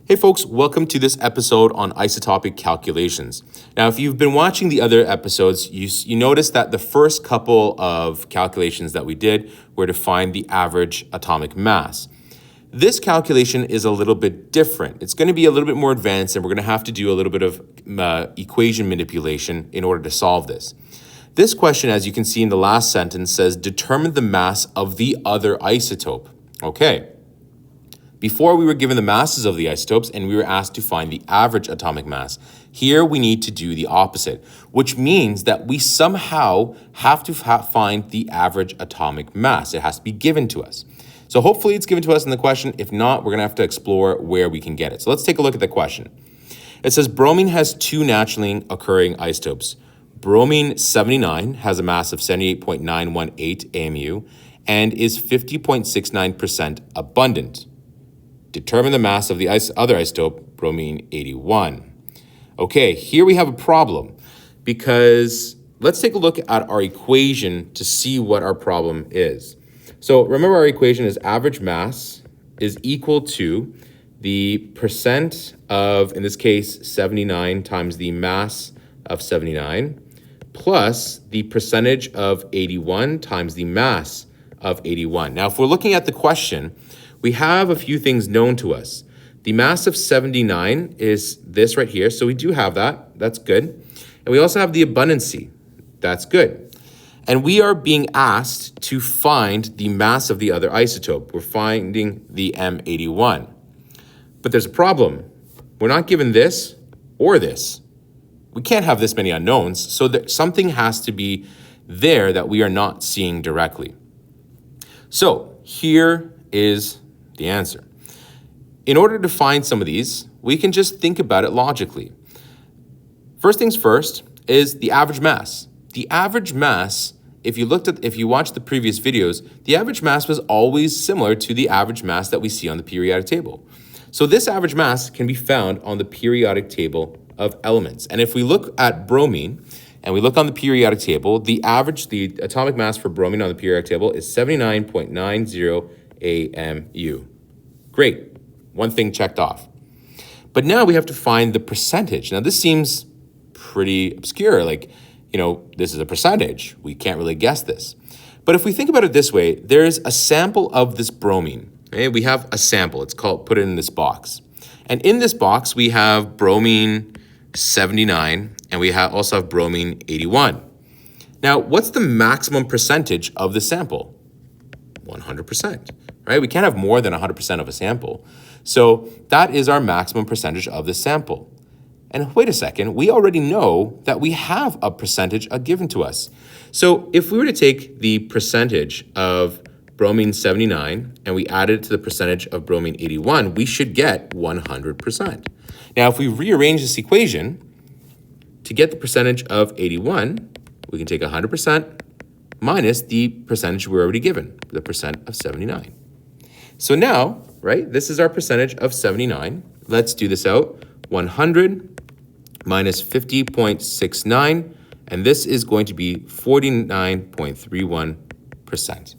Hey folks, welcome to this episode on isotopic calculations. Now, if you've been watching the other episodes, you notice that the first couple of calculations that we did were to find the average atomic mass. This calculation is a little bit different. It's going to be a little bit more advanced, and we're going to have to do a little bit of equation manipulation in order to solve this. This question, as you can see in the last sentence, says determine the mass of the other isotope. Okay. Before we were given the masses of the isotopes and we were asked to find the average atomic mass. Here we need to do the opposite, which means that we somehow have to find the average atomic mass. It has to be given to us. So hopefully it's given to us in the question. If not, we're going to have to explore where we can get it. So let's take a look at the question. It says bromine has two naturally occurring isotopes. Bromine 79 has a mass of 78.918 AMU and is 50.69% abundant. Determine the mass of the other isotope, bromine 81. Okay, here we have a problem because let's take a look at our equation to see what our problem is. So remember our equation is average mass is equal to the percent of, in this case, 79 times the mass of 79 plus the percentage of 81 times the mass of 81. Now, if we're looking at the question, we have a few things known to us. The mass of 79 is this right here, so we do have that. That's good. And we also have the abundancy. That's good. And we are being asked to find the mass of the other isotope. We're finding the M81. But there's a problem. We're not given this or this. We can't have this many unknowns, so that something has to be there that we are not seeing directly. So here is the answer. In order to find some of these, we can just think about it logically. First things first is the average mass. The average mass, if you watched the previous videos, the average mass was always similar to the average mass that we see on the periodic table. So this average mass can be found on the periodic table of elements. And if we look at bromine and we look on the periodic table, the atomic mass for bromine on the periodic table is 79.90 AMU. Great, one thing checked off. But now we have to find the percentage. Now this seems pretty obscure, this is a percentage. We can't really guess this. But if we think about it this way, there's a sample of this bromine. Okay? We have a sample, put it in this box. And in this box, we have bromine 79, and we also have bromine 81. Now, what's the maximum percentage of the sample? 100%. Right? We can't have more than 100% of a sample. So that is our maximum percentage of the sample. And wait a second, we already know that we have a percentage given to us. So if we were to take the percentage of bromine 79 and we add it to the percentage of bromine 81, we should get 100%. Now, if we rearrange this equation to get the percentage of 81, we can take 100% minus the percentage we're already given, the percent of 79. So now, right, this is our percentage of 79. Let's do this out. 100 minus 50.69, and this is going to be 49.31%.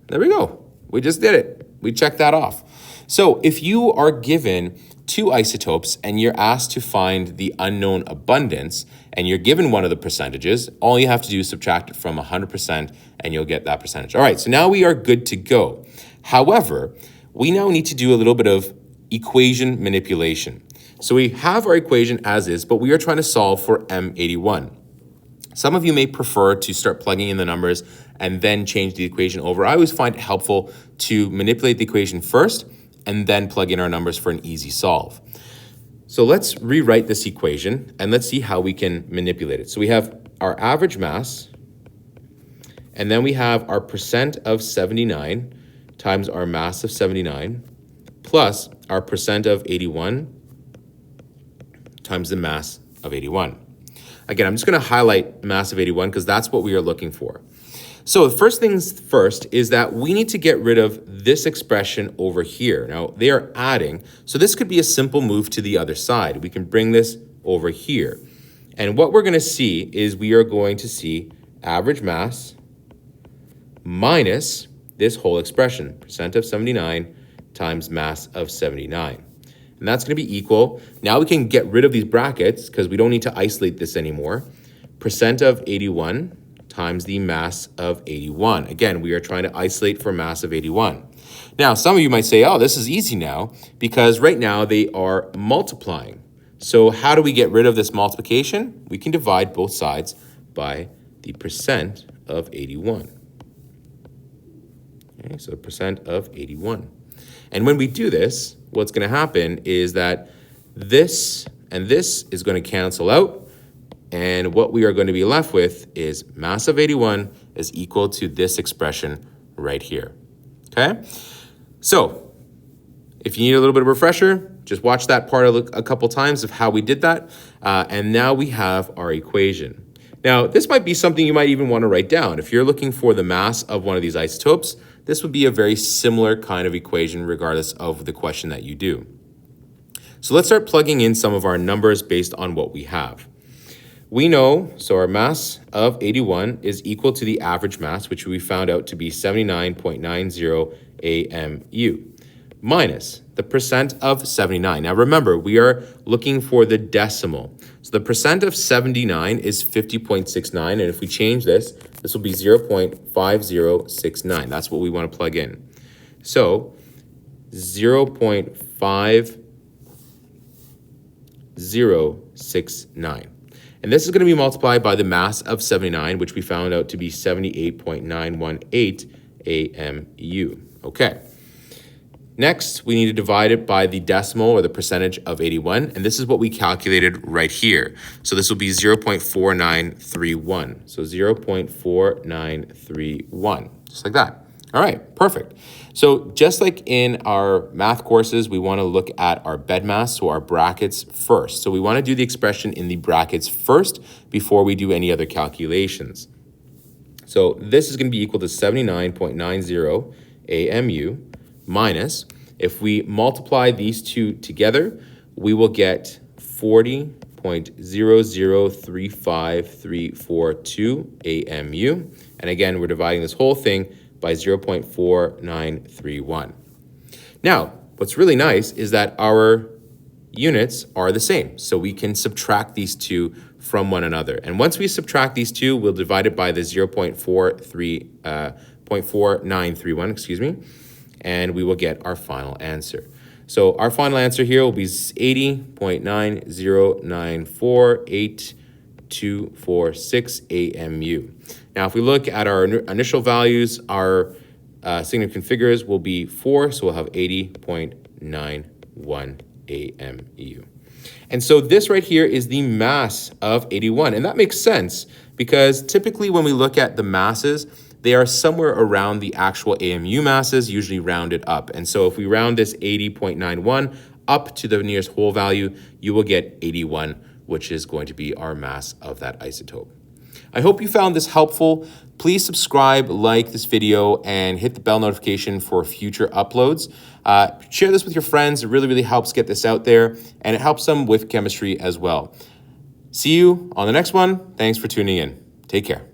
There we go. We just did it. We checked that off. So if you are given two isotopes and you're asked to find the unknown abundance and you're given one of the percentages, all you have to do is subtract it from 100% and you'll get that percentage. All right, so now we are good to go. However, we now need to do a little bit of equation manipulation. So we have our equation as is, but we are trying to solve for M81. Some of you may prefer to start plugging in the numbers and then change the equation over. I always find it helpful to manipulate the equation first and then plug in our numbers for an easy solve. So let's rewrite this equation and let's see how we can manipulate it. So we have our average mass, and then we have our percent of 79 times our mass of 79 plus our percent of 81 times the mass of 81. Again, I'm just going to highlight mass of 81 because that's what we are looking for. So the first things first is that we need to get rid of this expression over here. Now, they are adding, so this could be a simple move to the other side. We can bring this over here. And what we're going to see is we are going to see average mass minus this whole expression, percent of 79 times mass of 79. And that's going to be equal. Now we can get rid of these brackets because we don't need to isolate this anymore. Percent of 81 times the mass of 81. Again, we are trying to isolate for mass of 81. Now, some of you might say, oh, this is easy now because right now they are multiplying. So how do we get rid of this multiplication? We can divide both sides by the percent of 81. Okay, so percent of 81. And when we do this, what's going to happen is that this and this is going to cancel out. And what we are going to be left with is mass of 81 is equal to this expression right here. Okay? So if you need a little bit of a refresher, just watch that part a couple times of how we did that. And now we have our equation. Now, this might be something you might even want to write down. If you're looking for the mass of one of these isotopes, this would be a very similar kind of equation regardless of the question that you do. So let's start plugging in some of our numbers based on what we have. We know, so our mass of 81 is equal to the average mass, which we found out to be 79.90 AMU, minus the percent of 79. Now remember, we are looking for the decimal. So the percent of 79 is 50.69, and if we change this, this will be 0.5069. That's what we want to plug in. So 0.5069. And this is going to be multiplied by the mass of 79, which we found out to be 78.918 AMU. Okay. Next, we need to divide it by the decimal or the percentage of 81, and this is what we calculated right here. So this will be 0.4931. So 0.4931, just like that. All right, perfect. So just like in our math courses, we want to look at our bed mass, so our brackets first. So we want to do the expression in the brackets first before we do any other calculations. So this is going to be equal to 79.90 AMU minus, if we multiply these two together, we will get 40.0035342 AMU. And again, we're dividing this whole thing by 0.4931. Now, what's really nice is that our units are the same. So we can subtract these two from one another. And once we subtract these two, we'll divide it by the 0.4931, and we will get our final answer. So our final answer here will be 80.9094846 AMU. Now, if we look at our initial values, our significant figures will be 4, so we'll have 80.91 AMU. And so this right here is the mass of 81, and that makes sense because typically when we look at the masses, they are somewhere around the actual AMU masses, usually rounded up. And so if we round this 80.91 up to the nearest whole value, you will get 81, which is going to be our mass of that isotope. I hope you found this helpful. Please subscribe, like this video, and hit the bell notification for future uploads. Share this with your friends. It really, really helps get this out there, and it helps them with chemistry as well. See you on the next one. Thanks for tuning in. Take care.